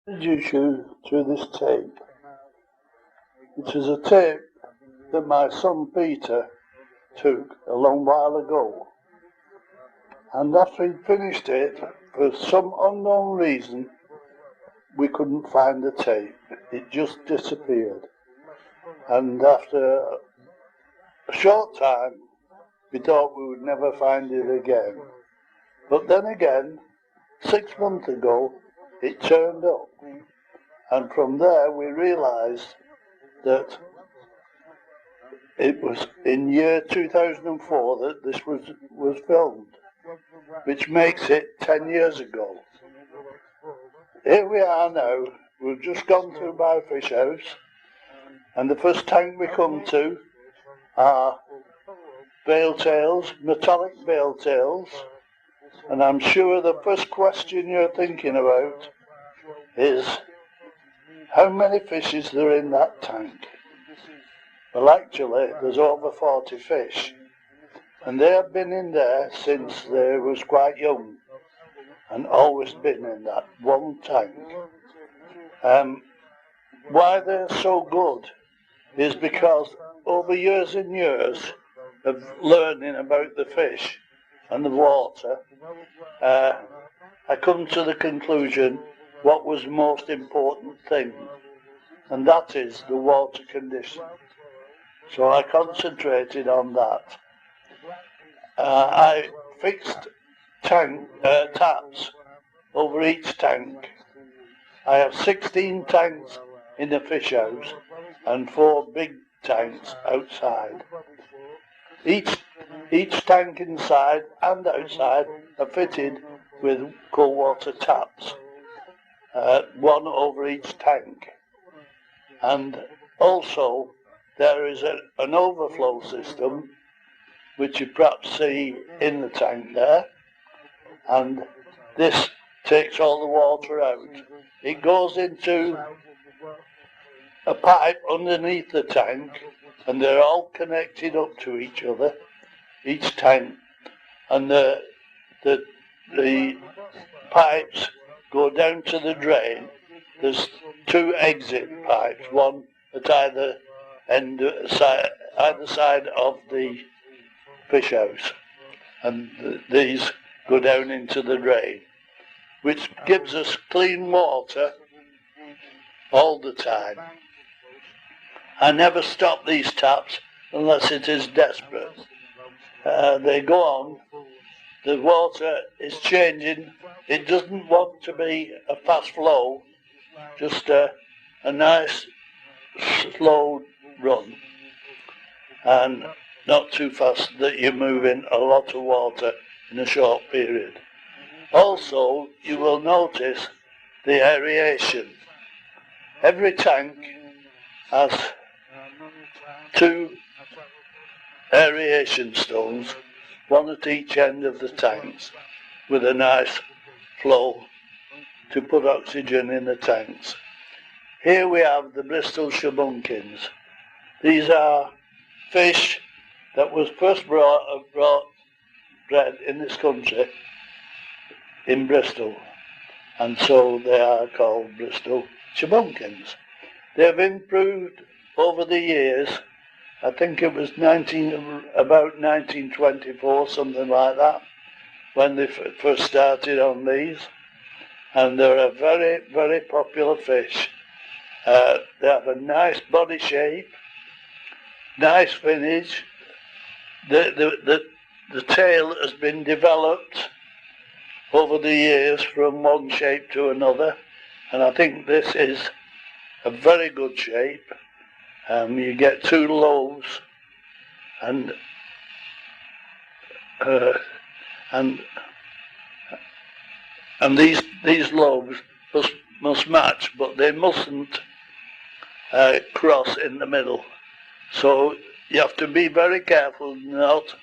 introduce you to this tape, which is a tape that my son Peter took a long while ago. And after he'd finished it, for some unknown reason, we couldn't find the tape. It just disappeared. And after a short time, we thought we would never find it again. But then again, 6 months ago, it turned up. And from there, we realized that it was in year 2004 that this was filmed, which makes it 10 years ago. Here we are now. We've just gone through my fish house, and the first tank we come to are bale tails, metallic bale tails, and I'm sure the first question you're thinking about is, how many fish is there in that tank? Well, actually, there's over 40 fish, and they have been in there since they was quite young, and always been in that one tank. Why they're so good is because over years and years of learning about the fish and the water, I come to the conclusion what was the most important thing, and that is the water condition. So I concentrated on that. I fixed taps over each tank. I have 16 tanks in the fish house and 4 big tanks outside. Each tank inside and outside are fitted with cold water taps, one over each tank. And also there is an overflow system, which you perhaps see in the tank there, and this takes all the water out. It goes into a pipe underneath the tank, and they're all connected up to each other, each tank, and the pipes go down to the drain. There's 2 exit pipes, one at either side of the fish house, and these go down into the drain, which gives us clean water all the time. I never stop these taps unless it is desperate. They go on, the water is changing. It doesn't want to be a fast flow, just a nice slow run, and not too fast that you're moving a lot of water in a short period. Also, you will notice the aeration. Every tank has 2 aeration stones, one at each end of the tanks, with a nice flow to put oxygen in the tanks. Here we have the Bristol shabunkins. These are fish that was first bred in this country, in Bristol, and so they are called Bristol shabunkins. They have improved over the years. I think it was about 1924, something like that, when they first started on these, and they're a very, very popular fish. They have a nice body shape, nice finish. The tail has been developed over the years from one shape to another, and I think this is a very good shape. You get 2 lobes, and these lobes must match, but they mustn't cross in the middle. So you have to be very careful not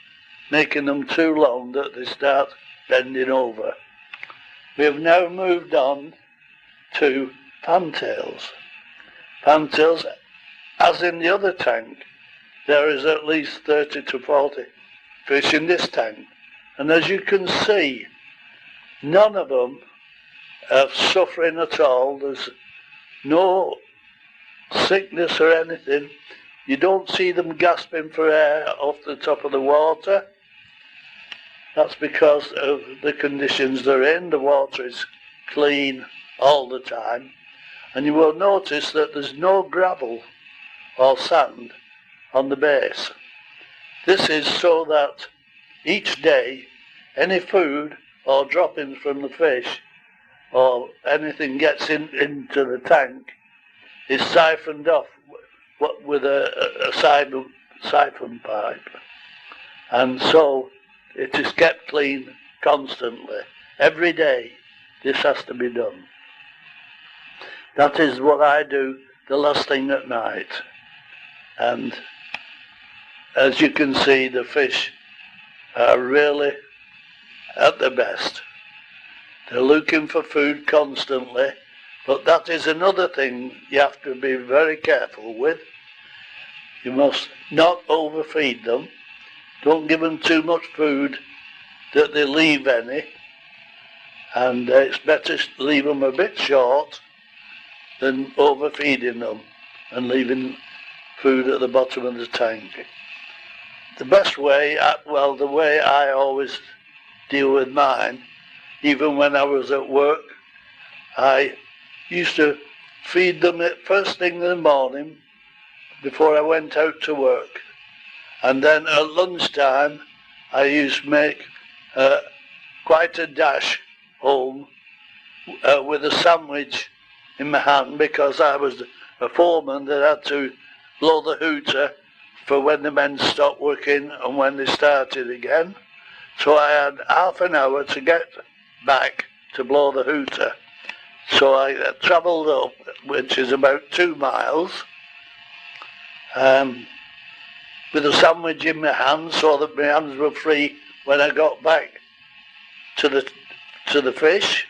making them too long that they start bending over. We have now moved on to fantails. Fantails, as in the other tank, there is at least 30 to 40 fish in this tank. And as you can see, none of them suffering at all. There's no sickness or anything. You don't see them gasping for air off the top of the water. That's because of the conditions they're in. The water is clean all the time. And you will notice that there's no gravel or sand on the base. This is so that each day any food or droppings from the fish or anything gets into the tank is siphoned off with a siphon pipe. And so it is kept clean constantly. Every day this has to be done. That is what I do the last thing at night. And as you can see, the fish are really at their best. They're looking for food constantly, but that is another thing you have to be very careful with. You must not overfeed them. Don't give them too much food that they leave any, and it's better to leave them a bit short than overfeeding them and leaving food at the bottom of the tank. The best way, the way I always deal with mine, even when I was at work, I used to feed them at first thing in the morning before I went out to work. And then at lunchtime, I used to make quite a dash home with a sandwich in my hand, because I was a foreman that had to blow the hooter for when the men stopped working and when they started again. So I had half an hour to get back to blow the hooter. So I travelled up, which is about 2 miles, with a sandwich in my hand so that my hands were free when I got back to the fish.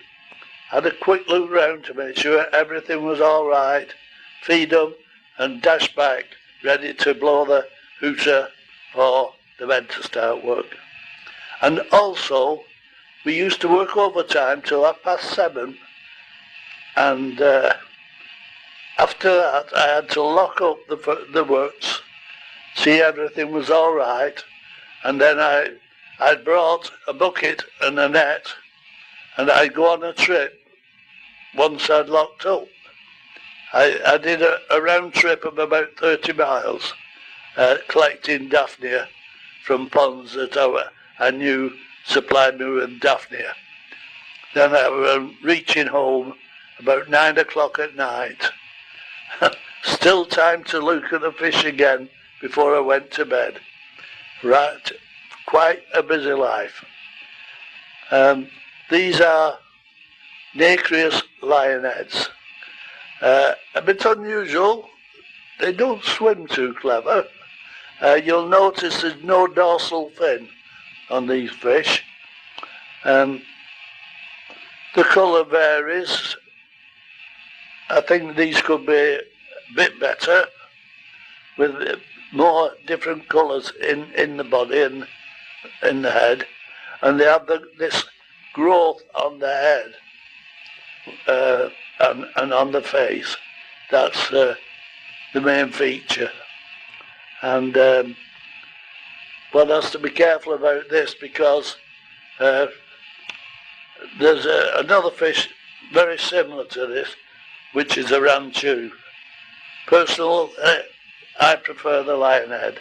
Had a quick look round to make sure everything was all right, feed them and dash back, ready to blow the hooter for the men to start work. And also, we used to work overtime till 7:30, and after that I had to lock up the works, see everything was all right, and then I brought a bucket and a net, and I'd go on a trip once I'd locked up. I did a round trip of about 30 miles, collecting daphnia from ponds that I knew supplied me with daphnia. Then I was reaching home about 9 o'clock at night. Still time to look at the fish again before I went to bed. Right, quite a busy life. These are nacreous lionheads. A bit unusual. They don't swim too clever. You'll notice there's no dorsal fin on these fish. The colour varies. I think these could be a bit better, with more different colours in the body and in the head. And they have this growth on the head and on the face. That's the main feature. And one has to be careful about this, because there's another fish very similar to this, which is a ranchu. Personally, I prefer the lionhead.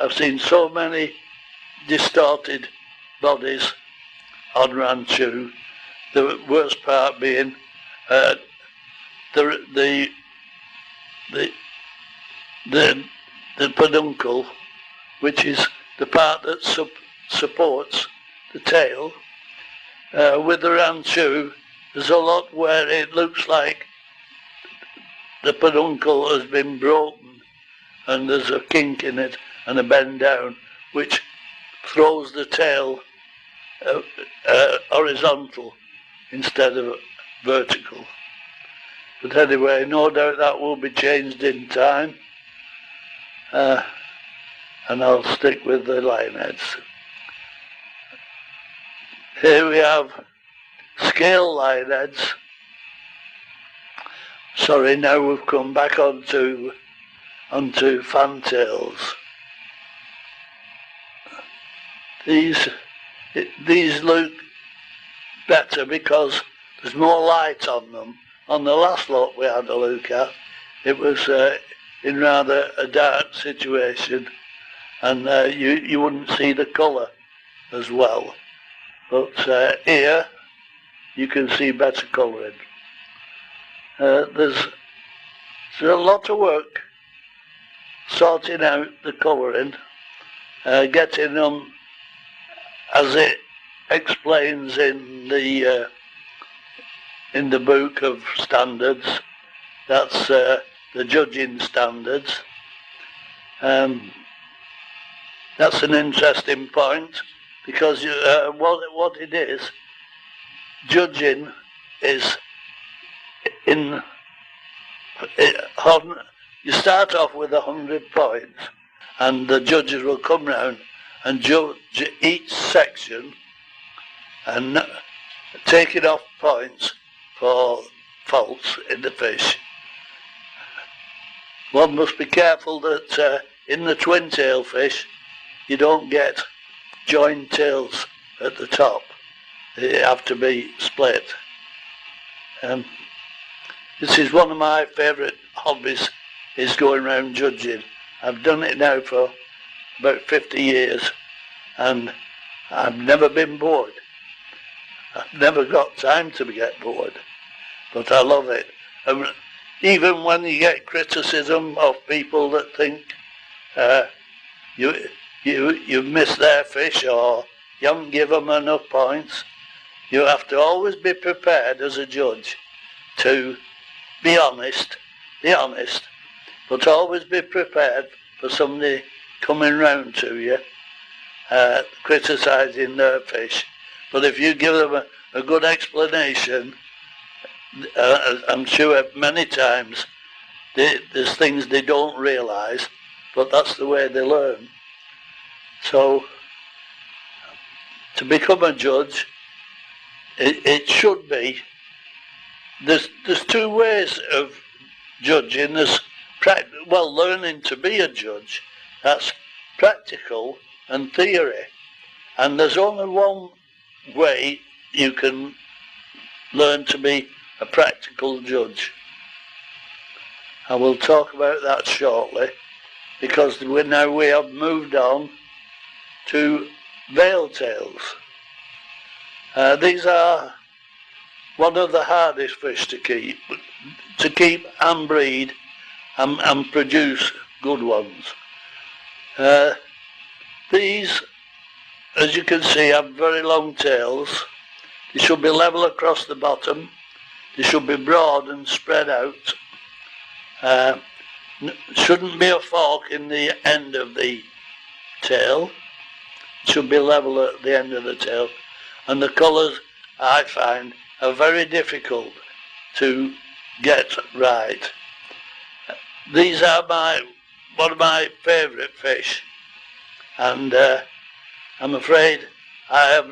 I've seen so many distorted bodies on ranchu. The worst part being the peduncle, which is the part that supports the tail. With the ranchu, there's a lot where it looks like the peduncle has been broken and there's a kink in it and a bend down, which throws the tail horizontal instead of vertical. But anyway, no doubt that will be changed in time, and I'll stick with the lionheads. Here we have scale lionheads. Sorry, now we've come back onto fantails. These look better because there's more light on them. On the last lot we had a look at, it was in rather a dark situation, and you wouldn't see the colour as well. But here you can see better colouring. There's a lot of work sorting out the colouring, getting them, as it explains in the book of standards. That's the judging standards. That's an interesting point because what it is, judging is you start off with 100 points, and the judges will come round and judge each section and taking off points for faults in the fish. One must be careful that in the twin-tail fish you don't get joined tails at the top. They have to be split. This is one of my favourite hobbies, is going around judging. I've done it now for about 50 years and I've never been bored. I've never got time to get bored, but I love it. And even when you get criticism of people that think you've missed their fish or you haven't given them enough points, you have to always be prepared as a judge to be honest, but always be prepared for somebody coming round to you, criticising their fish. But if you give them a good explanation, I'm sure many times there's things they don't realise, but that's the way they learn. So, to become a judge, it should be, there's two ways of judging. There's learning to be a judge, that's practical and theory. And there's only one way you can learn to be a practical judge. I will talk about that shortly, because we have moved on to veil tails. These are one of the hardest fish to keep and breed and produce good ones. These, as you can see, have very long tails. They should be level across the bottom. They should be broad and spread out. Shouldn't be a fork in the end of the tail. It should be level at the end of the tail. And the colours, I find, are very difficult to get right. These are one of my favourite fish, and I'm afraid I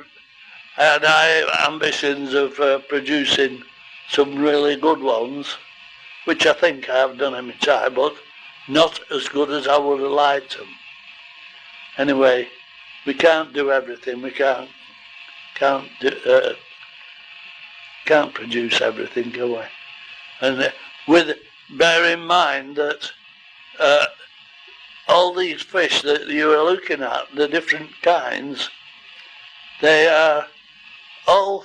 had high ambitions of producing some really good ones, which I think I have done in my time, but not as good as I would have liked them. Anyway, we can't do everything. We can't produce everything, can we? And bear in mind that all these fish that you are looking at, the different kinds, they are all,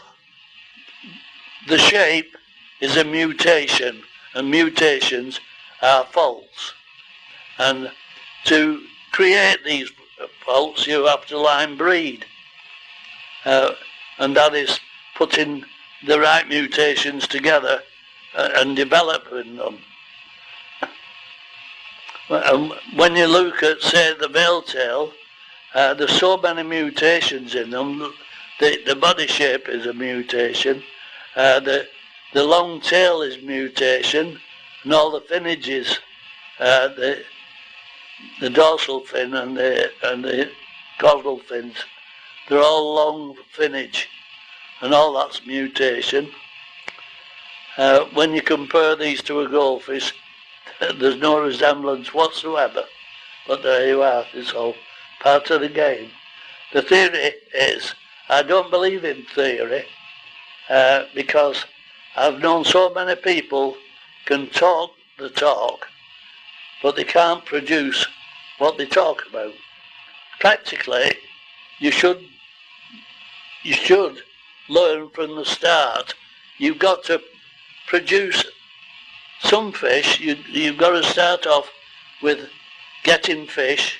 the shape is a mutation, and mutations are faults. And to create these faults, you have to line breed. And that is putting the right mutations together and developing them. When you look at, say, the veil tail, there's so many mutations in them. The body shape is a mutation. The long tail is mutation, and all the finnages, the dorsal fin and the caudal fins, they're all long finnage. and all that's mutation. When you compare these to a goldfish, there's no resemblance whatsoever. But there you are, it's all part of the game. The theory is, I don't believe in theory, because I've known so many people can talk the talk, but they can't produce what they talk about. Practically, you should learn from the start. You've got to produce some fish. You've got to start off with getting fish,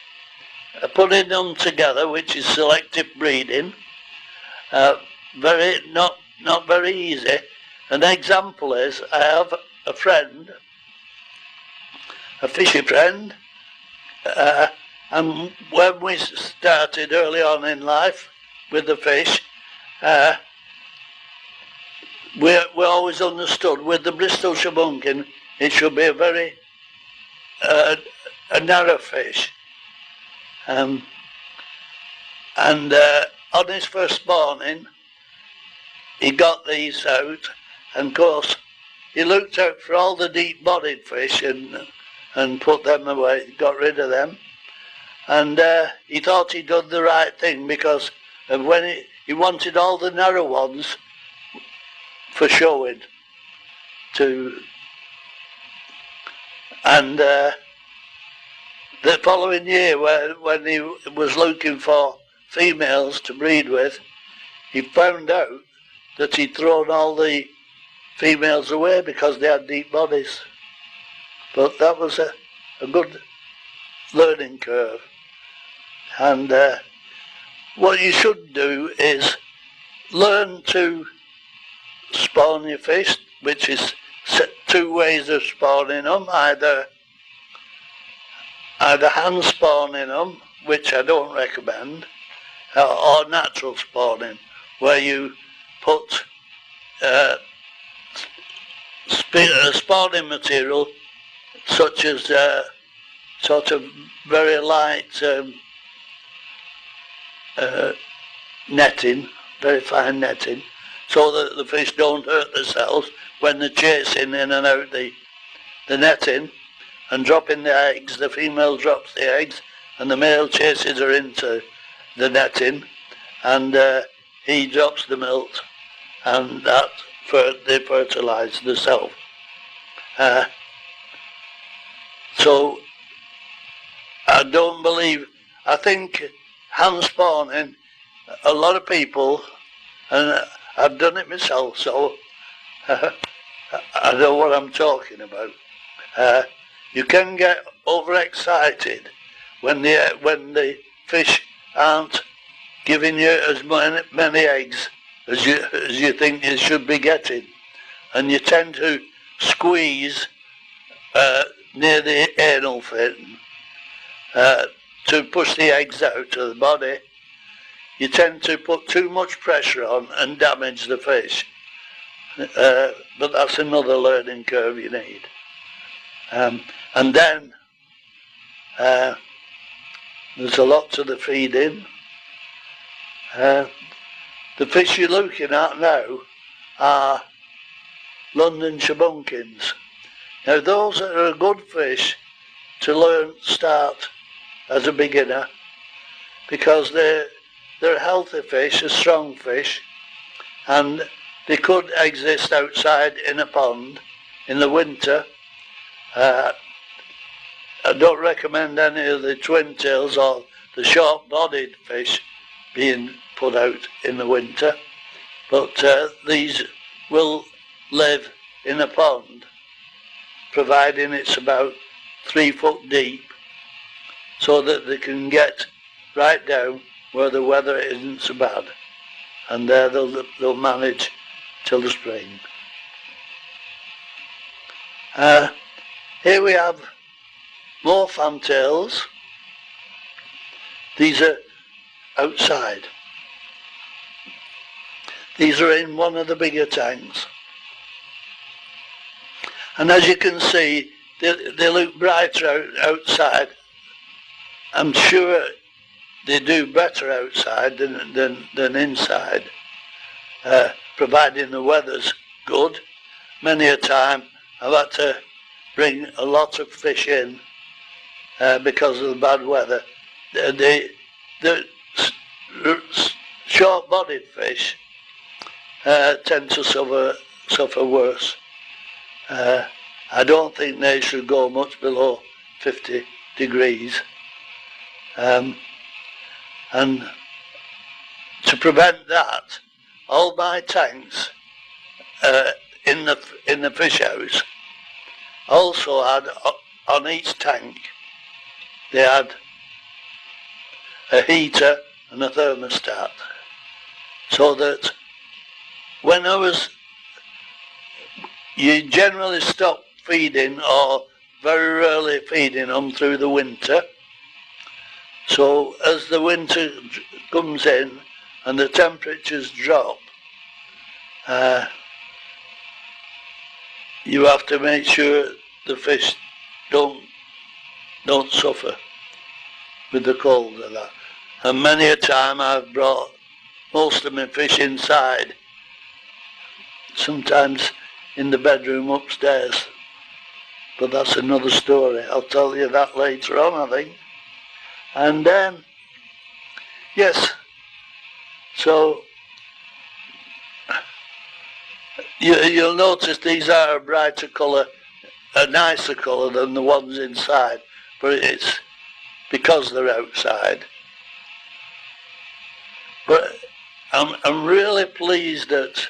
putting them together, which is selective breeding. Not very easy. An example is, I have a friend, a fishy friend, and when we started early on in life with the fish, we always understood with the Bristol shabunkin, it should be a very a narrow fish. And on his first spawning, he got these out, and of course he looked out for all the deep-bodied fish and put them away, got rid of them. And he thought he'd done the right thing, because when he wanted all the narrow ones for showing and the following year, when he was looking for females to breed with, he found out that he'd thrown all the females away because they had deep bodies. But that was a good learning curve. And what you should do is learn to spawn your fish, which is two ways of spawning them, either hand spawning them, which I don't recommend, or natural spawning, where you put spawning material such as sort of very light netting, very fine netting, so that the fish don't hurt themselves when they're chasing in and out the netting and dropping the eggs. The female drops the eggs and the male chases her into the netting, and he drops the milk, and that they fertilise themselves. So I don't believe, I think hand spawning, a lot of people, and I've done it myself, so I know what I'm talking about. You can get overexcited when the fish aren't giving you as many eggs as you think you should be getting, and you tend to squeeze near the anal fin to push the eggs out of the body. You tend to put too much pressure on and damage the fish. But that's another learning curve you need. And then there's a lot to the feeding. The fish you're looking at now are London shabunkins. Now those are a good fish to start as a beginner, because they're a healthy fish, a strong fish, and they could exist outside in a pond in the winter. I don't recommend any of the twin tails or the short-bodied fish being put out in the winter, but these will live in a pond, providing it's about 3 foot deep, so that they can get right down where the weather isn't so bad, and there they'll manage till the spring. Here we have more fantails. These are outside. These are in one of the bigger tanks. And as you can see, they look brighter outside. I'm sure they do better outside than inside. providing the weather's good. Many a time I've had to bring a lot of fish in because of the bad weather. The short-bodied fish tend to suffer worse. I don't think they should go much below 50 degrees. And to prevent that, all my tanks in the fish house also had on each tank they had a heater and a thermostat, so that when you generally stop feeding or very rarely feeding them through the winter. So as the winter comes in and the temperatures drop, you have to make sure the fish don't suffer with the cold and that. And many a time I've brought most of my fish inside, sometimes in the bedroom upstairs. But that's another story. I'll tell you that later on, I think. And yes, so you'll notice these are a brighter colour, a nicer colour than the ones inside, but it's because they're outside. But I'm really pleased that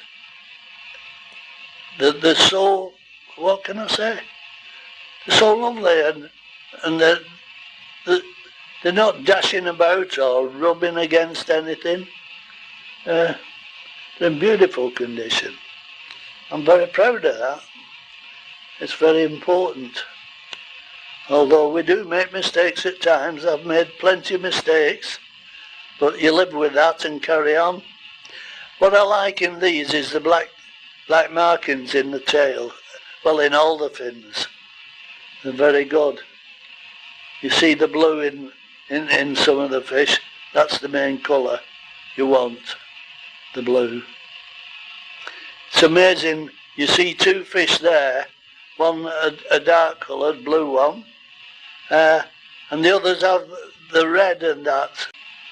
they're so, what can I say? They're so lovely, and they're not dashing about or rubbing against anything. They're in beautiful condition. I'm very proud of that. It's very important. Although we do make mistakes at times, I've made plenty of mistakes, but you live with that and carry on. What I like in these is the black markings in the tail, well, in all the fins. They're very good. You see the blue in some of the fish, that's the main colour you want, the blue. It's amazing, you see two fish there, one a dark coloured blue one, and the others have the red and that.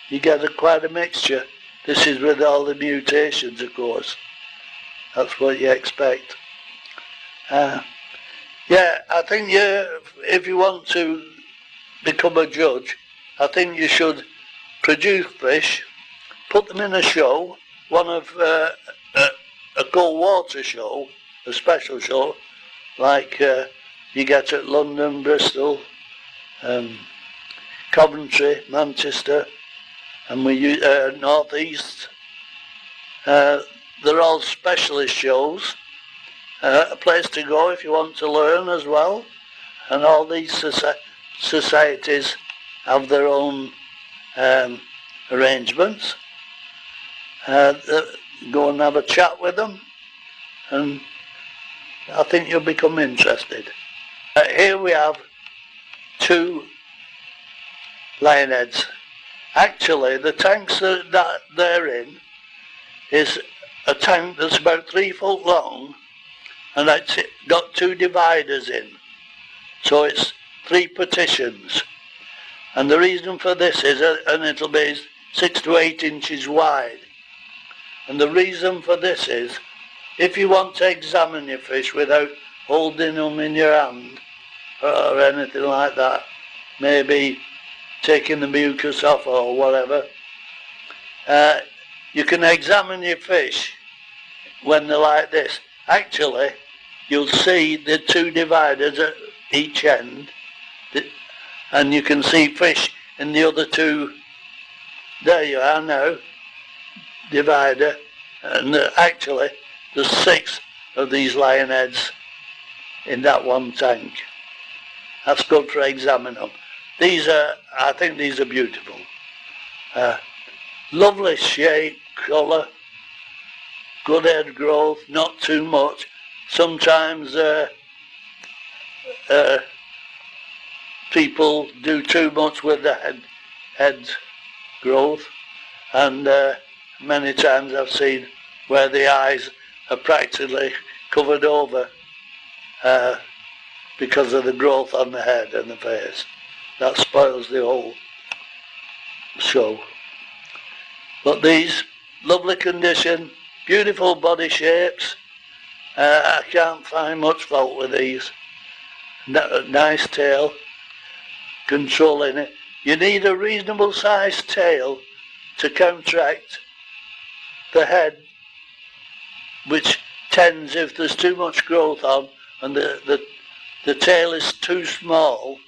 You get quite a mixture. This is with all the mutations, of course. That's what you expect. Yeah, I think if you want to become a judge, I think you should produce fish, put them in a show, one of a cold water show, a special show, like you get at London, Bristol, Coventry, Manchester, and we use North East. They're all specialist shows. A place to go if you want to learn as well, and all these societies have their own arrangements. Go and have a chat with them, and I think you'll become interested. Here we have two lionheads. Actually, the tanks that they're in is a tank that's about 3 foot long, and it's got 2 dividers in, so it's 3 partitions. And the reason for this is, and it'll be 6 to 8 inches wide, and the reason for this is, if you want to examine your fish without holding them in your hand or anything like that, maybe taking the mucus off or whatever, you can examine your fish when they're like this. Actually, you'll see the 2 dividers at each end, and you can see fish in the other 2. There you are now, divider, and actually there's 6 of these lionheads in that one tank. That's good for examining them. I think these are beautiful. Lovely shape, colour, good head growth, not too much. Sometimes people do too much with the head growth, and many times I've seen where the eyes are practically covered over because of the growth on the head and the face. That spoils the whole show. But these lovely condition, beautiful body shapes, I can't find much fault with these. Nice tail, controlling it. You need a reasonable sized tail to counteract the head, which tends, if there's too much growth on and the tail is too small,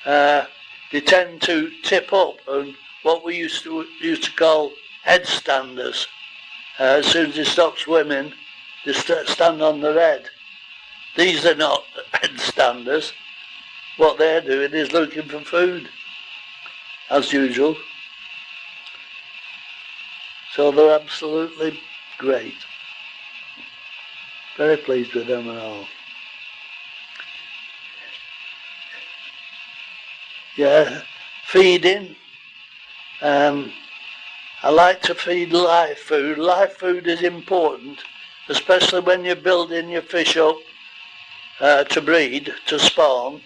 they tend to tip up, and what we used to call headstanders. As soon as they stop swimming, they stand on their head. These are not headstanders. What they're doing is looking for food, as usual. So they're absolutely great. Very pleased with them and all. Yeah, feeding. I like to feed live food. Live food is important, especially when you're building your fish up to breed, to spawn.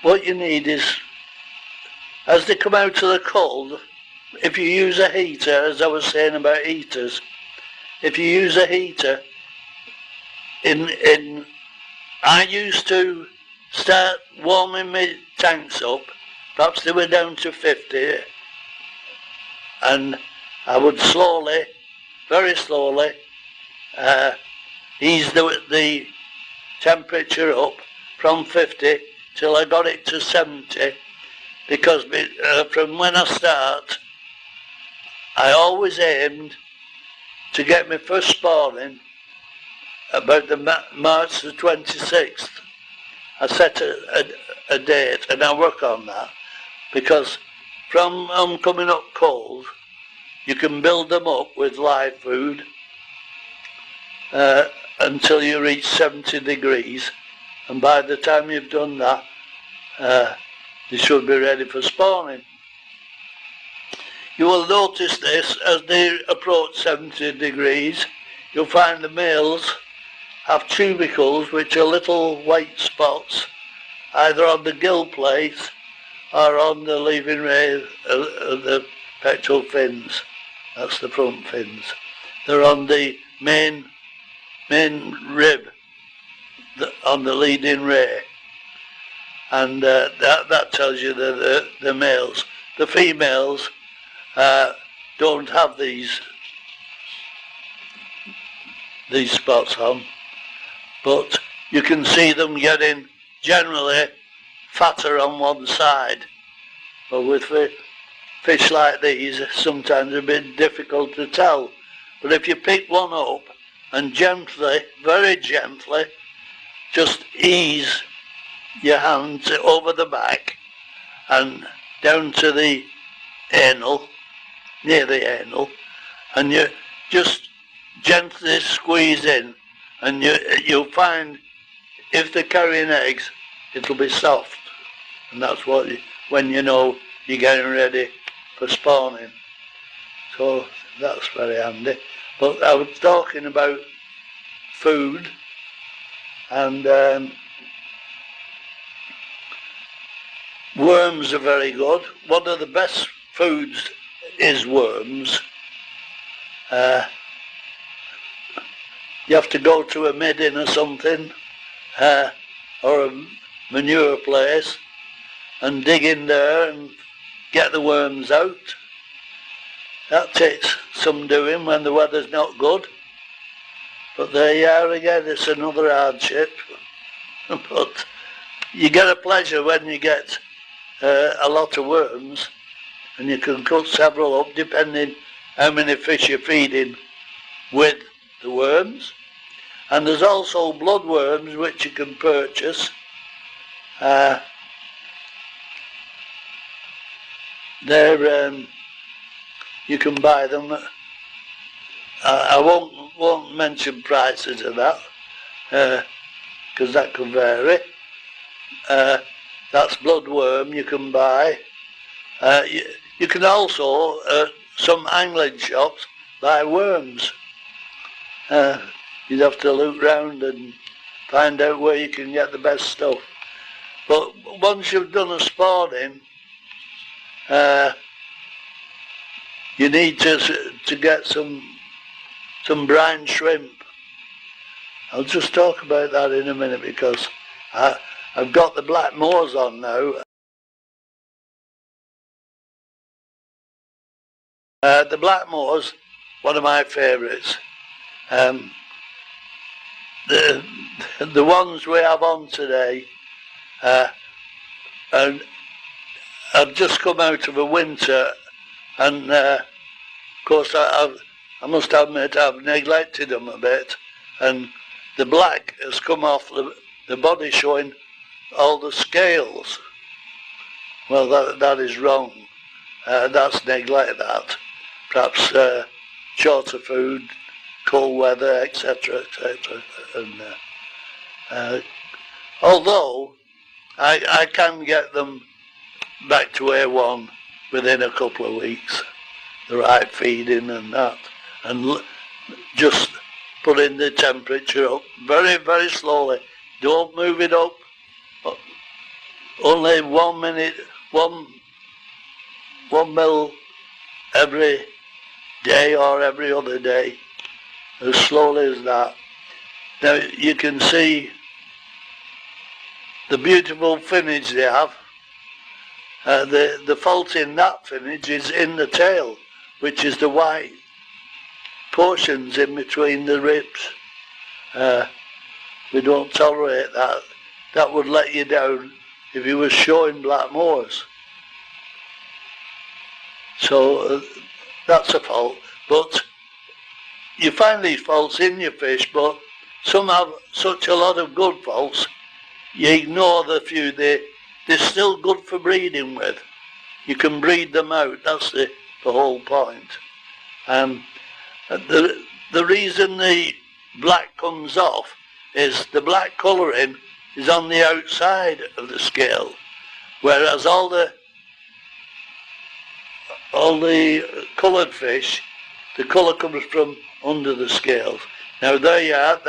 What you need is, as they come out of the cold, if you use a heater, as I was saying about heaters, if you use a heater, I used to start warming my tanks up, perhaps they were down to 50, and I would slowly, very slowly, ease the temperature up from 50 till I got it to 70, because from when I start, I always aimed to get my first spawning about the March the 26th. I set a date and I work on that, because from coming up cold, you can build them up with live food until you reach 70 degrees, and by the time you've done that, they should be ready for spawning. You will notice this as they approach 70 degrees. You'll find the males have tubercles, which are little white spots, either on the gill plates or on the leaving ray of the pectoral fins. That's the front fins. They're on the main rib, on the leading ray, and that tells you the males. The females don't have these spots on, but you can see them getting generally fatter on one side. But with fish like these, sometimes a bit difficult to tell. But if you pick one up and gently, very gently, just ease your hands over the back and down to the anal, near the anal, and you just gently squeeze in, and you'll find if they're carrying eggs, it'll be soft, and that's when you know you're getting ready for spawning. So that's very handy. But I was talking about food, and worms are very good. One of the best foods is worms. You have to go to a meadow or something, or a manure place, and dig in there and get the worms out. That takes some doing when the weather's not good. But there you are again, it's another hardship. But you get a pleasure when you get a lot of worms, and you can cut several up depending how many fish you're feeding with the worms. And there's also bloodworms which you can purchase. You can buy them. I won't mention prices of that, because that can vary. That's bloodworm you can buy. You can also some angling shops buy worms. You'd have to look round and find out where you can get the best stuff. But once you've done a spawning, you need to get some brine shrimp. I'll just talk about that in a minute because I've got the black moors on now. The black moors, one of my favourites. The ones we have on today, and I've just come out of a winter, and of course I must admit I've neglected them a bit, and the black has come off the body, showing all the scales. Well, that is wrong. That's neglect. That perhaps shorter food, cold weather, etc., etc. And although I can get them back to A1 within a couple of weeks, the right feeding and that, and just putting the temperature up very, very slowly. Don't move it up. Only 1 minute, one mil every day or every other day, as slowly as that. Now you can see the beautiful finage they have. The fault in that finage is in the tail, which is the white portions in between the ribs. We don't tolerate that. That would let you down if you were showing black moors. So that's a fault. But you find these faults in your fish, but some have such a lot of good faults, you ignore the few. They're still good for breeding with. You can breed them out. That's the whole point. The reason the black comes off is the black colouring is on the outside of the scale, whereas all the coloured fish, the colour comes from under the scales. Now there you are.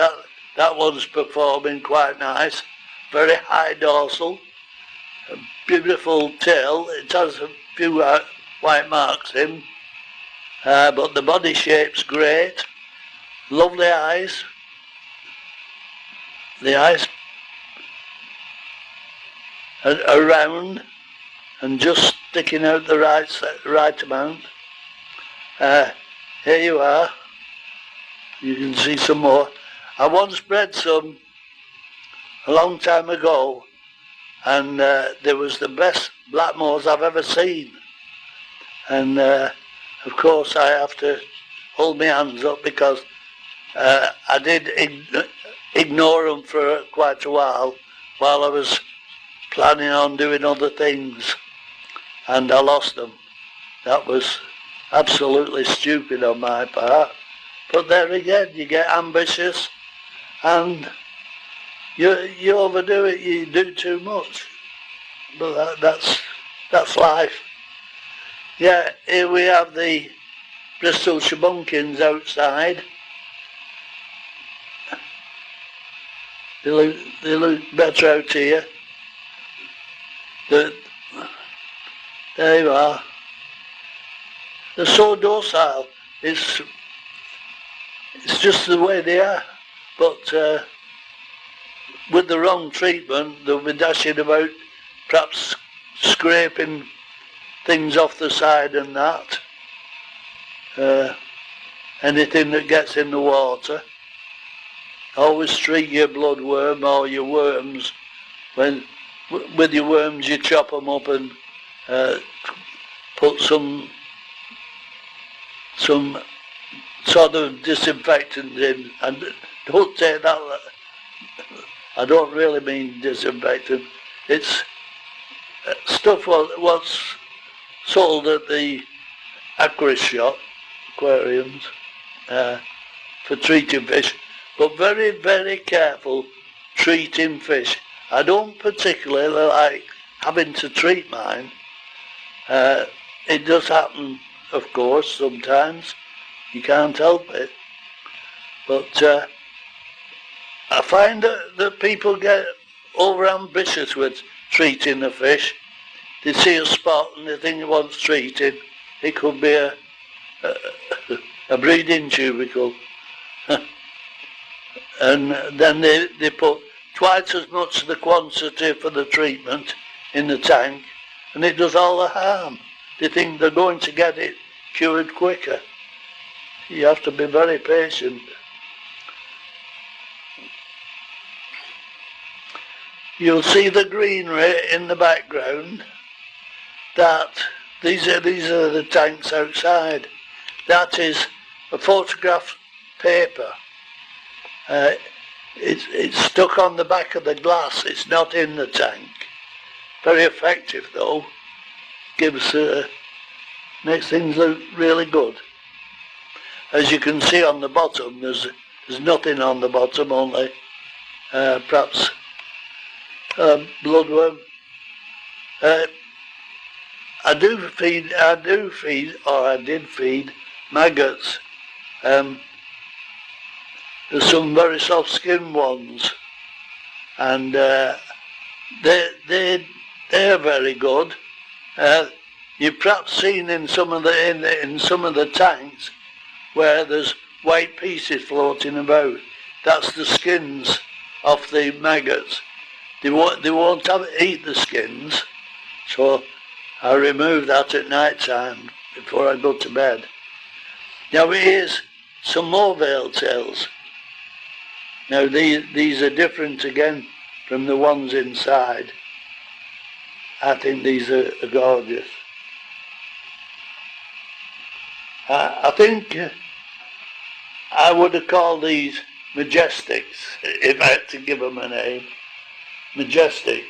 That one's performing quite nice. Very high dorsal, a beautiful tail. It has a few white marks in, but the body shape's great. Lovely eyes. The eyes are round and just sticking out the right amount. Here you are. You can see some more. I once bred some a long time ago, and there was the best black moors I've ever seen. And of course I have to hold my hands up because I did ignore them for quite a while I was planning on doing other things, and I lost them. That was absolutely stupid on my part. But there again, you get ambitious and you overdo it, you do too much. But that's life. Yeah, here we have the Bristol Shabunkins outside. They look better out here. There you are. They're so docile. It's just the way they are. But with the wrong treatment, they'll be dashing about, perhaps scraping things off the side and that. Anything that gets in the water. Always treat your bloodworm or your worms. With your worms, you chop them up and put some sort of disinfectant in, and don't take that. I don't really mean disinfectant. It's stuff what's sold at the aquariums for treating fish. But very, very careful treating fish. I don't particularly like having to treat mine. It does happen of course, sometimes. You can't help it. But I find that people get over-ambitious with treating the fish. They see a spot and they think it wants treating. It could be a breeding tubercle. And then they put twice as much of the quantity for the treatment in the tank, and it does all the harm. They think they're going to get it cured quicker. You have to be very patient. You'll see the greenery in the background. These are the tanks outside. That is a photograph paper. It's stuck on the back of the glass. It's not in the tank. Very effective though. Makes things look really good. As you can see on the bottom, there's nothing on the bottom, only perhaps bloodworm. I did feed maggots. There's some very soft skinned ones, and they're very good. You've perhaps seen in some of the tanks where there's white pieces floating about. That's the skins of the maggots. They won't eat the skins, so I remove that at night time before I go to bed. Now here's some more veil tails. Now these are different again from the ones inside. I think these are gorgeous. I think I would have called these Majestics, if I had to give them a name. Majestic.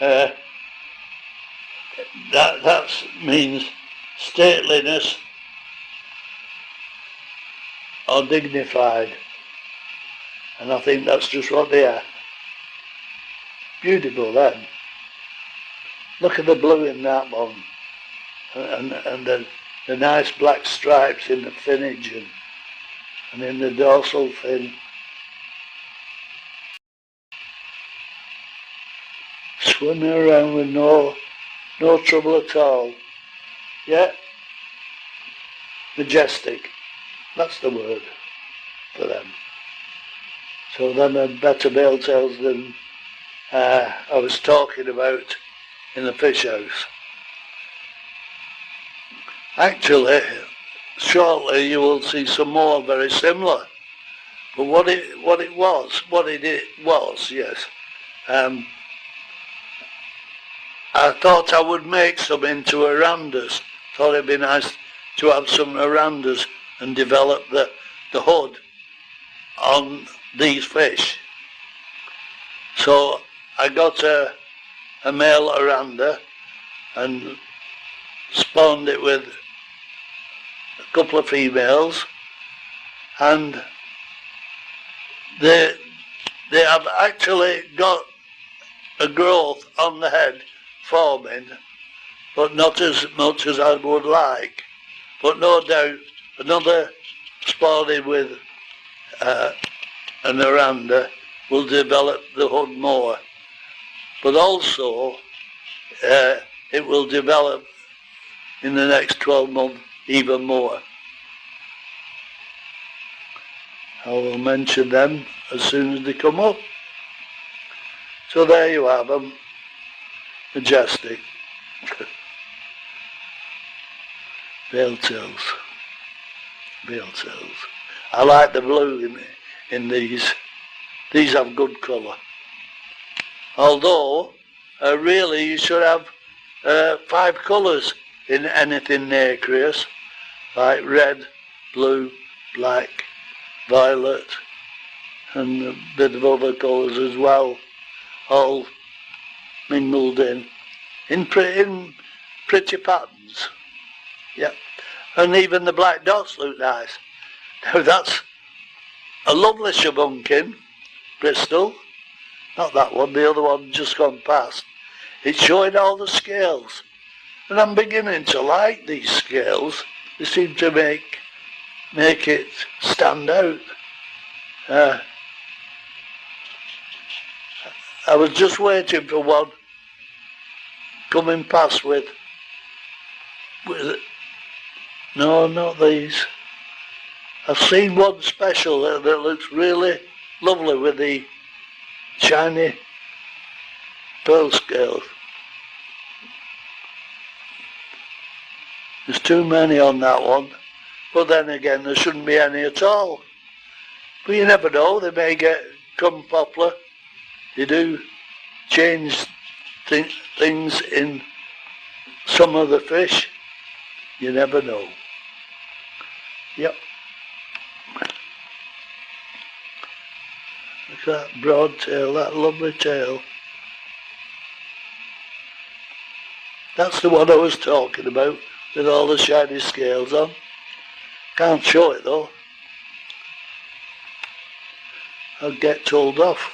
That means stateliness or dignified. And I think that's just what they are. Beautiful then. Look at the blue in that one. And the nice black stripes in the finnage and in the dorsal fin. Swimming around with no trouble at all. Yeah. Majestic. That's the word for them. So them are better veil tails than I was talking about in the fish house. Actually, shortly you will see some more very similar. But what it was, yes. I thought I would make some into arandas. Thought it'd be nice to have some arandas and develop the hood on these fish. So I got a male aranda and spawned it with a couple of females, and they have actually got a growth on the head forming, but not as much as I would like. But no doubt another spawning with an aranda will develop the hood more. But also it will develop in the next 12 months even more. I will mention them as soon as they come up. So there you have them. Majestic. Veil tails. Veil tails. I like the blue in these. These have good colour. Although, really you should have 5 colours in anything nacreous, like red, blue, black, violet, and a bit of other colours as well, all mingled in pretty patterns. Yeah, and even the black dots look nice. Now that's a lovely shabunkin, Bristol. Not that one, the other one just gone past. It's showing all the scales. And I'm beginning to like these scales. They seem to make it stand out. I was just waiting for one coming past with no, not these. I've seen one special that looks really lovely with the shiny pearl scales. There's too many on that one, but then again there shouldn't be any at all. But you never know, they may become popular. They do change things in some of the fish. You never know. Yep. Look at that broad tail, that lovely tail. That's the one I was talking about, with all the shiny scales on. Can't show it though. I'll get told off.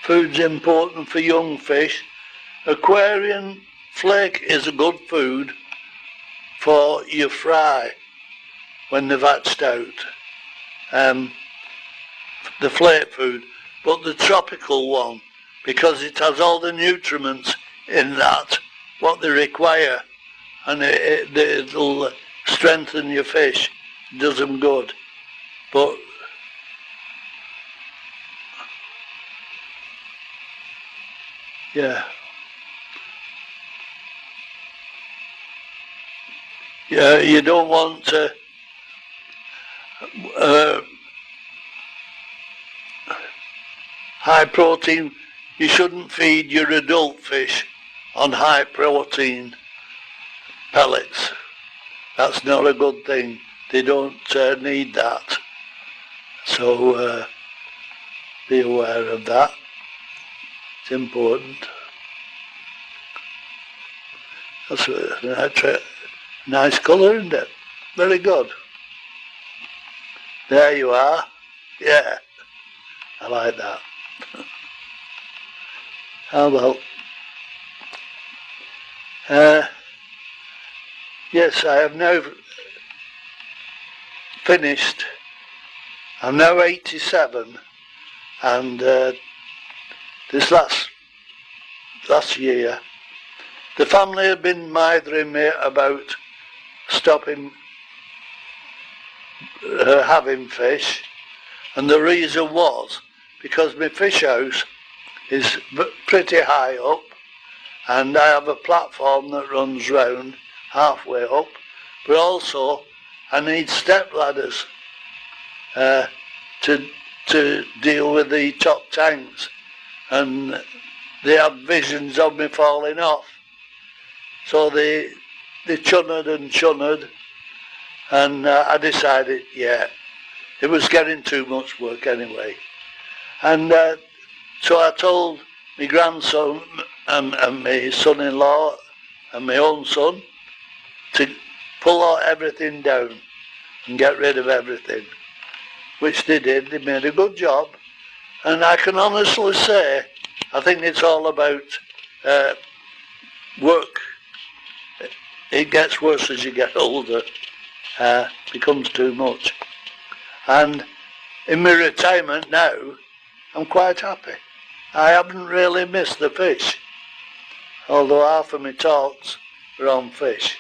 Food's important for young fish. Aquarium flake is a good food for your fry when they've hatched out. The flake food, but the tropical one, because it has all the nutrients in that, what they require, and it'll strengthen your fish, does them good. But yeah, you don't want to high protein. You shouldn't feed your adult fish on high protein pellets. That's not a good thing. They don't need that. So be aware of that. It's important. That's a nice colour, isn't it? Very good. There you are. Yeah, I like that. Oh well. Yes, I have now finished. I'm now 87, and this last year, the family had been mithering me about stopping having fish, and the reason was because my fish house is pretty high up, and I have a platform that runs round halfway up, but also I need step ladders to deal with the top tanks, and they had visions of me falling off. So they chunned and chunned, and I decided, yeah, it was getting too much work anyway. And so I told my grandson and my son-in-law and my own son to pull everything down and get rid of everything, which they did. They made a good job, and I can honestly say I think it's all about work. It gets worse as you get older, becomes too much. And in my retirement now, I'm quite happy. I haven't really missed the fish, although half of my talks are on fish.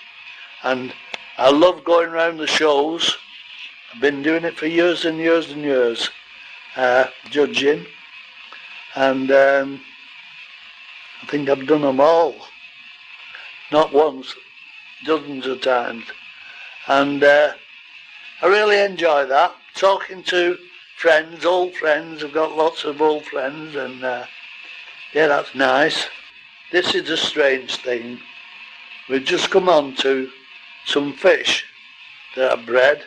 And I love going around the shows. I've been doing it for years and years and years, judging. And I think I've done them all. Not once, dozens of times. And I really enjoy that. Talking to friends, old friends. I've got lots of old friends, and yeah, that's nice. This is a strange thing. We've just come on to some fish that I've bred.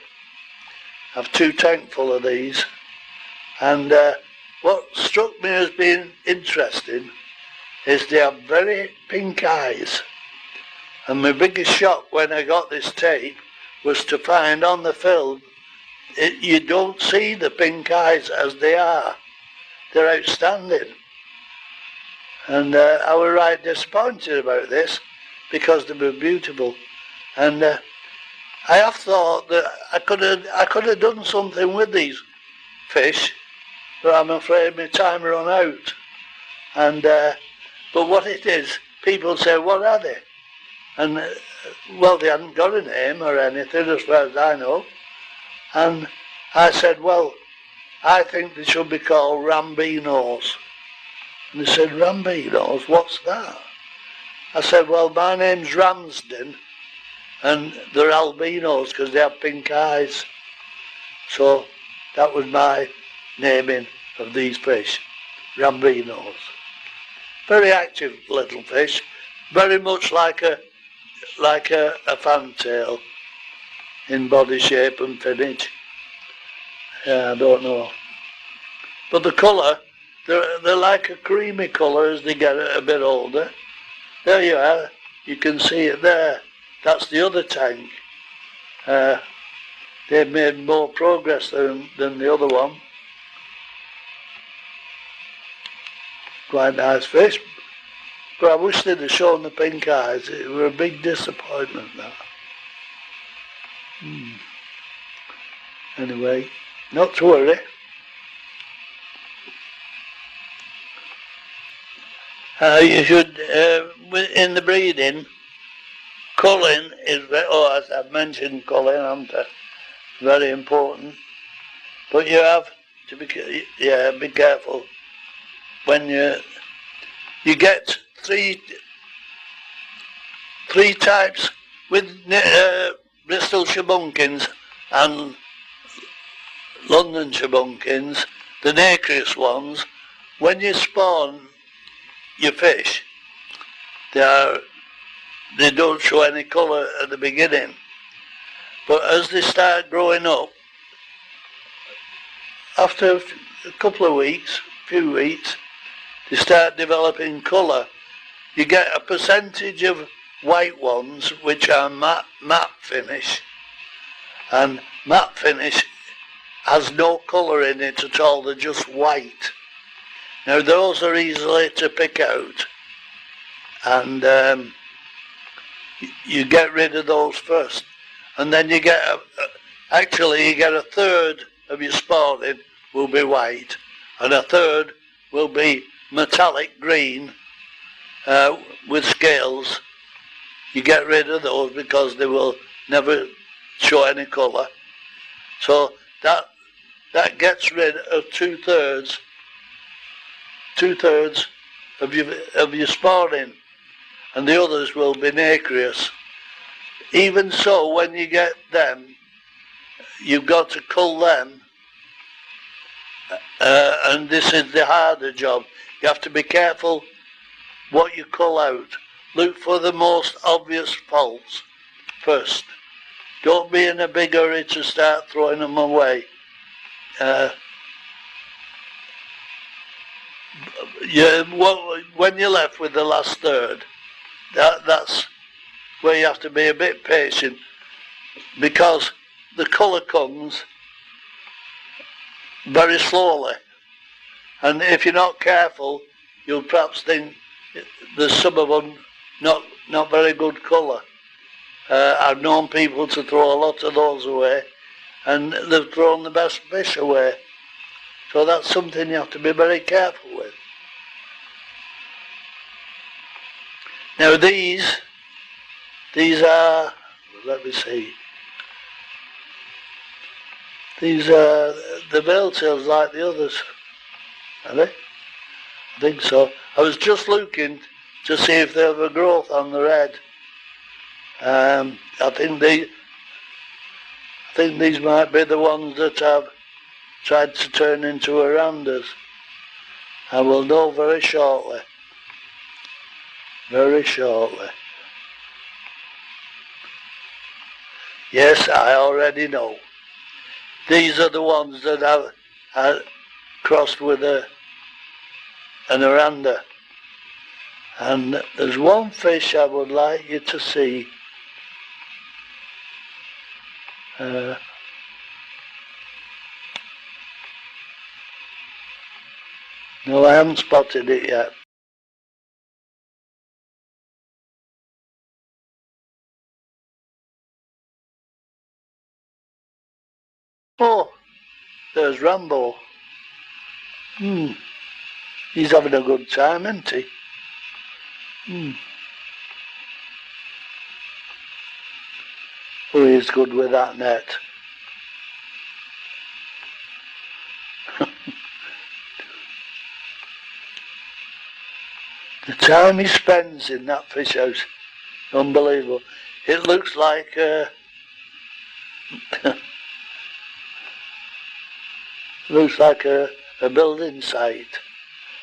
I've 2 tanks full of these. And what struck me as being interesting is they have very pink eyes. And my biggest shock when I got this tape was to find on the film, you don't see the pink eyes as they are. they're outstanding. And I was right disappointed about this because they were beautiful. And I have thought that I could have done something with these fish, but I'm afraid my time run out. And but what it is, people say, what are they? And well, they hadn't got a name or anything as far as I know. And I said, well, I think they should be called Rambinos. And they said, Rambinos, what's that? I said, well, my name's Ramsden, and they're albinos because they have pink eyes. So that was my naming of these fish, Rambinos. Very active little fish, very much like a fantail in body shape and finish. Yeah, I don't know. But the colour, they're like a creamy colour as they get a bit older. There you are. You can see it there. That's the other tank. They've made more progress than the other one. Quite nice fish. But I wish they'd have shown the pink eyes. It were a big disappointment, that. Anyway, not to worry. You should, in the breeding, culling is, as I've mentioned culling, haven't I? Very important. But you have to be careful when you get three types with Bristol Shabunkins and London Shabunkins, the nacreous ones. When you spawn your fish, they don't show any colour at the beginning, but as they start growing up, after a couple of weeks, few weeks, they start developing colour. You get a percentage of white ones which are matte finish, and matte finish has no colour in it at all, they're just white. Now those are easily to pick out, and you get rid of those first, and then you get actually you get a third of your spawning will be white, and a third will be metallic green with scales. You get rid of those because they will never show any colour. So that gets rid of two-thirds of your spawning, and the others will be nacreous. Even so, when you get them, you've got to cull them, and this is the harder job. You have to be careful what you cull out. Look for the most obvious faults first. Don't be in a big hurry to start throwing them away. When you're left with the last third, that's where you have to be a bit patient, because the colour comes very slowly, and if you're not careful, you'll perhaps think there's some of them not very good colour. I've known people to throw a lot of those away, and they've thrown the best fish away. So that's something you have to be very careful with. Now these are, let me see, these are the veil tails like the others, are they? I think so. I was just looking to see if they have a growth on the red. I think these might be the ones that I've tried to turn into arandas. I will know very shortly. Very shortly. Yes, I already know. These are the ones that I crossed with an aranda. And there's one fish I would like you to see. No, I haven't spotted it yet. Oh, there's Rambo. He's having a good time, isn't he? Oh, he's good with that net. The time he spends in that fish house, unbelievable. It looks like looks like a building site.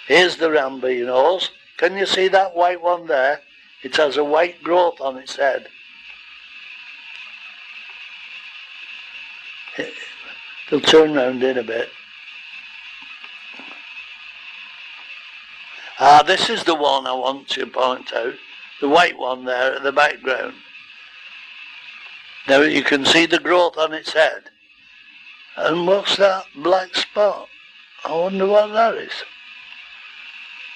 Here's the Rambo nose. Can you see that white one there? It has a white growth on its head. They'll turn round in a bit. Ah, this is the one I want to point out. The white one there at the background. Now you can see the growth on its head. And what's that black spot? I wonder what that is.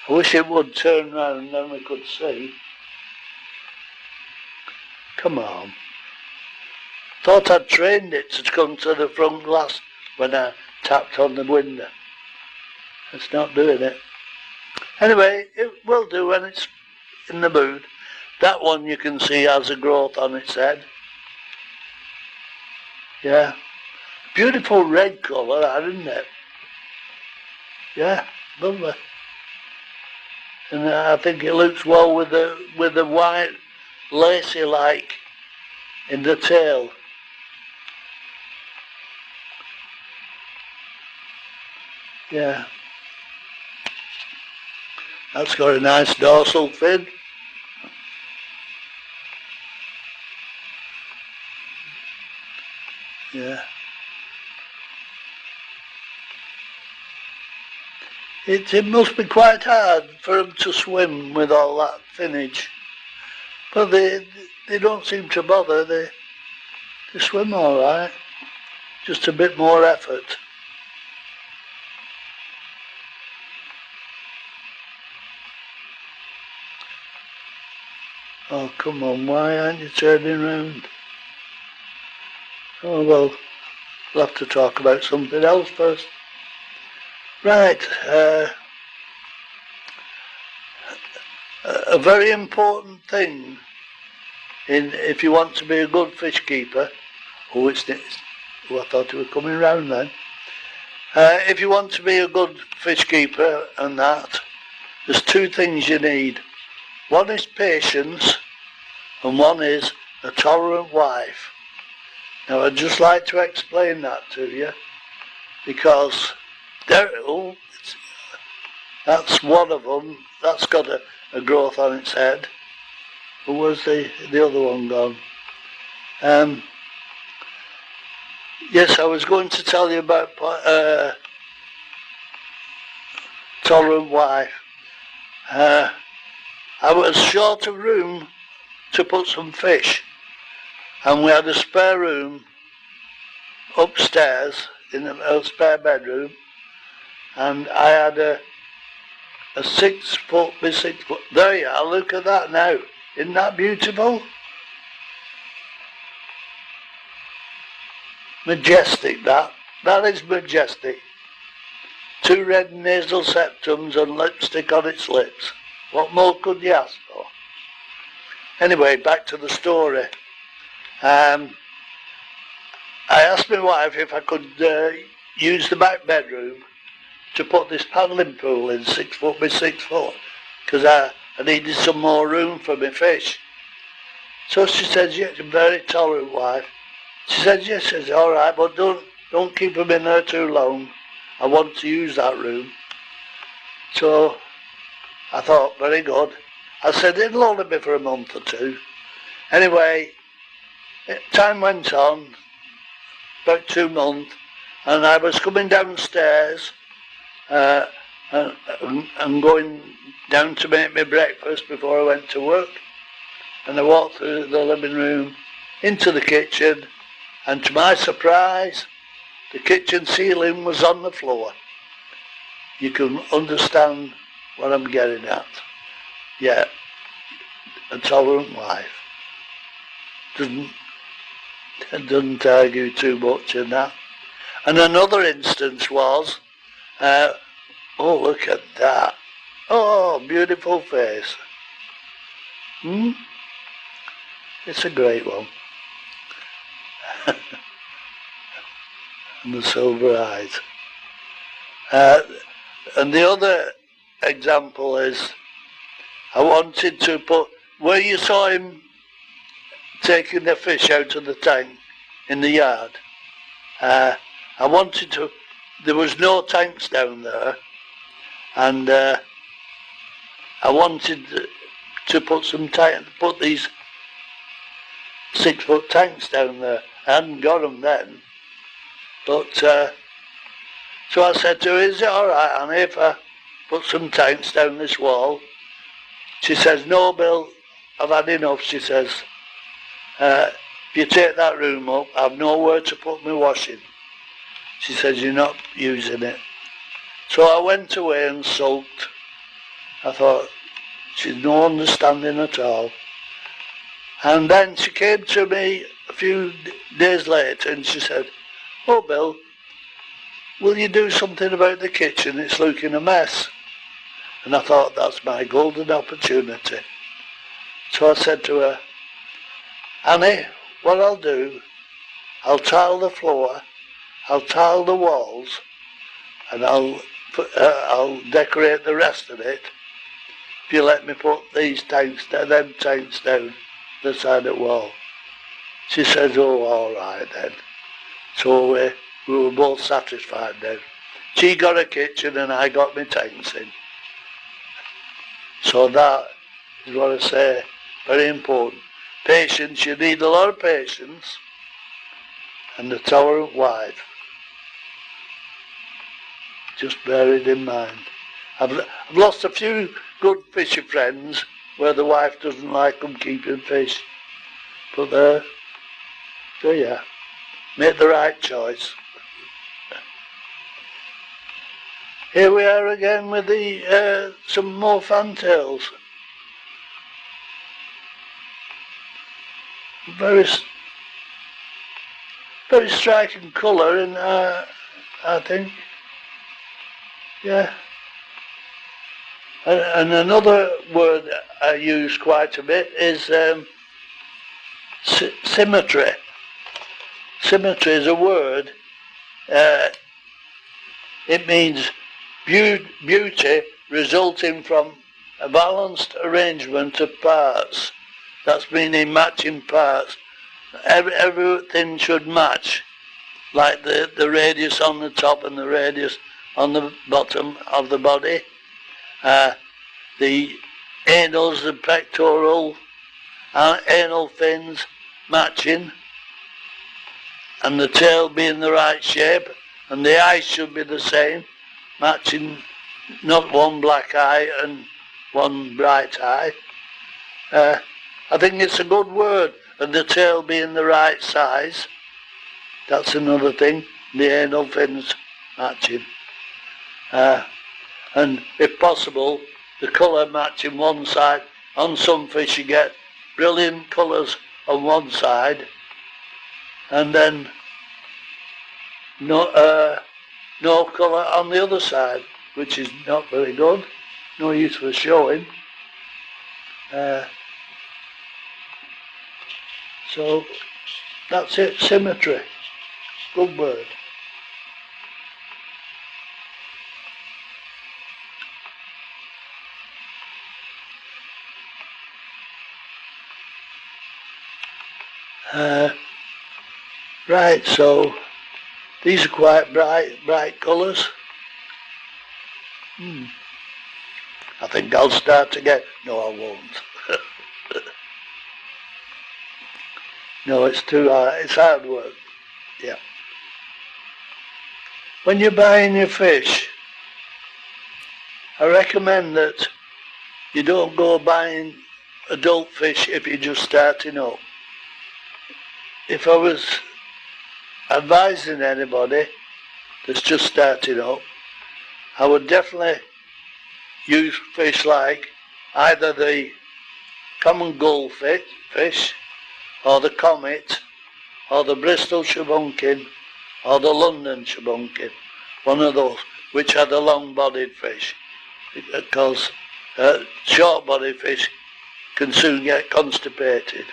I wish it would turn round, then we could see. Come on. Thought I'd trained it to come to the front glass when I tapped on the window. It's not doing it. Anyway, it will do when it's in the mood. That one you can see has a growth on its head. Yeah. Beautiful red colour, that, isn't it? Yeah, lovely. And I think it looks well with the white lacy like in the tail. Yeah. That's got a nice dorsal fin. Yeah. It must be quite hard for them to swim with all that finnage. But they don't seem to bother. They swim all right. Just a bit more effort. Oh, come on, why aren't you turning round? Oh, well, we'll have to talk about something else first. Right, a very important thing if you want to be a good fish keeper. Oh, I thought it was coming round then. If you want to be a good fish keeper and that, there's two things you need. One is patience, and one is a tolerant wife. Now, I'd just like to explain that to you, because that's one of them. That's got a growth on its head. But where's the other one gone? Yes, I was going to tell you about tolerant wife. I was short of room to put some fish, and we had a spare room upstairs in a spare bedroom, and I had a 6 foot by 6 foot. There you are, look at that now. Isn't that beautiful? Majestic, that. That is majestic. 2 red nasal septums and lipstick on its lips. What more could you ask for? Anyway, back to the story. I asked my wife if I could use the back bedroom to put this paddling pool in 6 foot by 6 foot, because I needed some more room for my fish. So she said, yes, a very tolerant wife. She said, yes, she said, all right, but don't keep them in there too long. I want to use that room. So I thought, very good. I said, it'll only be for a month or 2. Anyway, time went on, about 2 months, and I was coming downstairs and going down to make my breakfast before I went to work. And I walked through the living room into the kitchen, and to my surprise, the kitchen ceiling was on the floor. you can understand what I'm getting at. Yeah, a tolerant wife doesn't argue too much in that. And another instance was, oh, look at that. Oh, beautiful face. It's a great one. And the silver eyes. And the other example is, I wanted to put, where you saw him taking the fish out of the tank in the yard, I wanted to, there was no tanks down there, and I wanted to put these 6-foot tanks down there. I hadn't got them then, but so I said to her, is it alright, Annie, if I put some tanks down this wall? She says, no, Bill, I've had enough, she says. If you take that room up, I've nowhere to put my washing. She says, you're not using it. So I went away and sulked. I thought, she's no understanding at all. And then she came to me a few days later and she said, oh, Bill, will you do something about the kitchen? It's looking a mess. And I thought, that's my golden opportunity. So I said to her, Annie, what I'll do, I'll tile the floor, I'll tile the walls, and I'll decorate the rest of it if you let me put them tanks down the side of the wall. She says, oh, all right then. So we were both satisfied then. She got a kitchen and I got my tanks in. So that is what I say, very important. Patience, you need a lot of patience, and the tolerant wife. Just bear it in mind. I've lost a few good fishy friends where the wife doesn't like them keeping fish. But so yeah, make the right choice. Here we are again with the some more fantails. Very striking colour in I think. Yeah. And another word I use quite a bit is symmetry. Symmetry is a word. It means beauty resulting from a balanced arrangement of parts. That's meaning matching parts. Everything should match, like the radius on the top and the radius on the bottom of the body. The anals, the pectoral, anal fins matching, and the tail being the right shape, and the eyes should be the same, matching, not one black eye and one bright eye. I think it's a good word, and the tail being the right size, that's another thing, the anal fins matching. And if possible, the colour matching one side. On some fish you get brilliant colours on one side, and then no colour on the other side, which is not very good, no use for showing. So that's it, symmetry, good word. Right, so these are quite bright colours. I think I'll start again. No, I won't. No, it's too hard. It's hard work. Yeah. When you're buying your fish, I recommend that you don't go buying adult fish if you're just starting up. If I was advising anybody that's just starting up, I would definitely use fish like either the common goldfish, or the comet, or the Bristol shabunkin, or the London shabunkin. One of those, which are the long-bodied fish, because short-bodied fish can soon get constipated.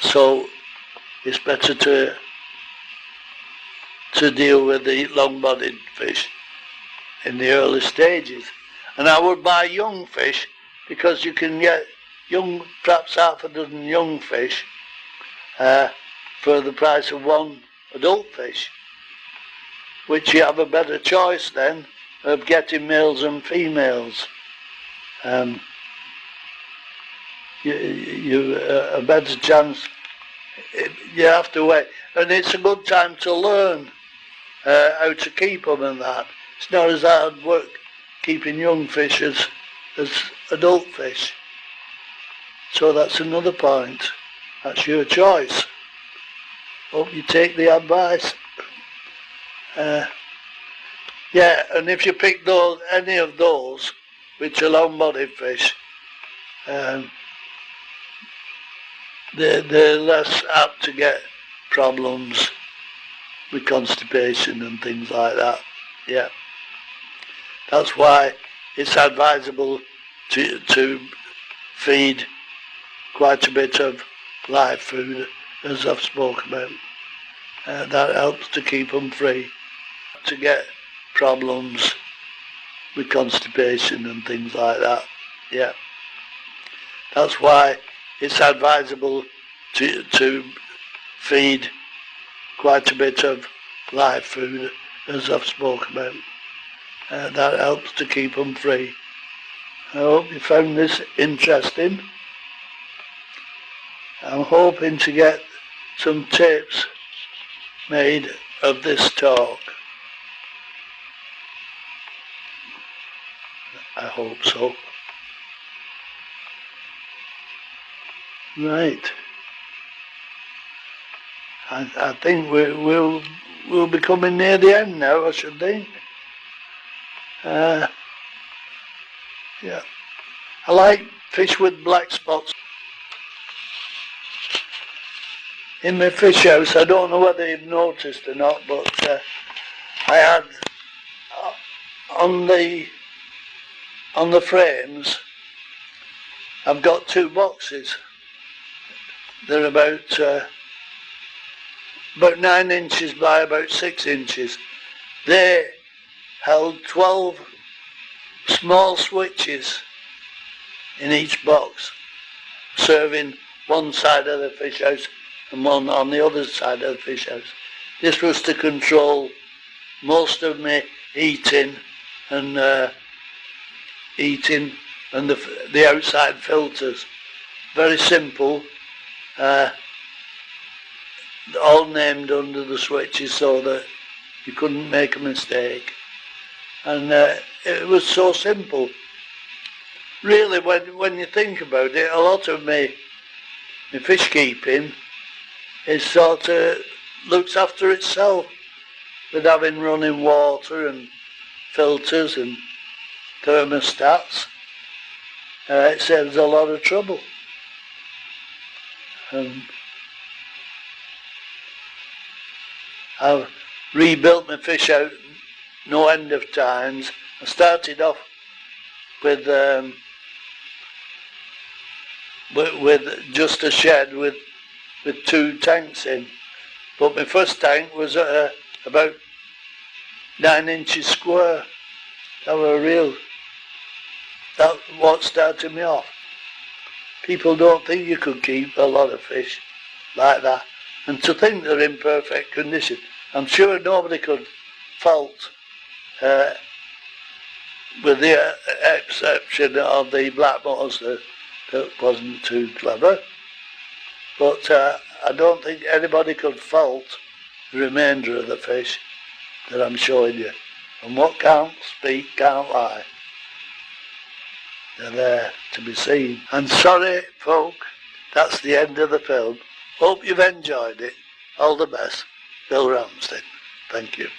So it's better to deal with the long-bodied fish in the early stages. And I would buy young fish, because you can get young, perhaps half a dozen young fish for the price of one adult fish, which you have a better choice then of getting males and females. You a better chance. You have to wait, and it's a good time to learn how to keep them and that. It's not as hard work keeping young fish as adult fish. So that's another point. That's your choice. Hope you take the advice. Yeah, and if you pick any of those, which are long-bodied fish, they're less apt to get problems with constipation and things like that. Yeah. That's why it's advisable to feed quite a bit of live food, as I've spoken about. That helps to keep them free, to get problems with constipation and things like that. Yeah. That's why it's advisable to feed quite a bit of live food, as I've spoken about. That helps to keep them free. I hope you found this interesting. I'm hoping to get some tapes made of this talk. I hope so. Right. I think we'll be coming near the end now, I should think. Yeah. I like fish with black spots. In my fish house, I don't know whether you've noticed or not, but I had on the frames, I've got 2 boxes. They're about 9 inches by about 6 inches. They held 12 small switches in each box, serving one side of the fish house and one on the other side of the fish house. This was to control most of my eating and the outside filters. Very simple, all named under the switches so that you couldn't make a mistake. And it was so simple. Really, when you think about it, a lot of my fish keeping is sort of looks after itself, with having running water and filters and thermostats. It saves a lot of trouble. I've rebuilt my fish out no end of times. I started off with just a shed with 2 tanks in, but my first tank was about 9 inches square. That's what started me off. People don't think you could keep a lot of fish like that, and to think they're in perfect condition. I'm sure nobody could fault, with the exception of the black moors that wasn't too clever. But I don't think anybody could fault the remainder of the fish that I'm showing you. And what can't speak can't lie. They're there to be seen. And sorry, folk, that's the end of the film. Hope you've enjoyed it. All the best. Bill Ramsden. Thank you.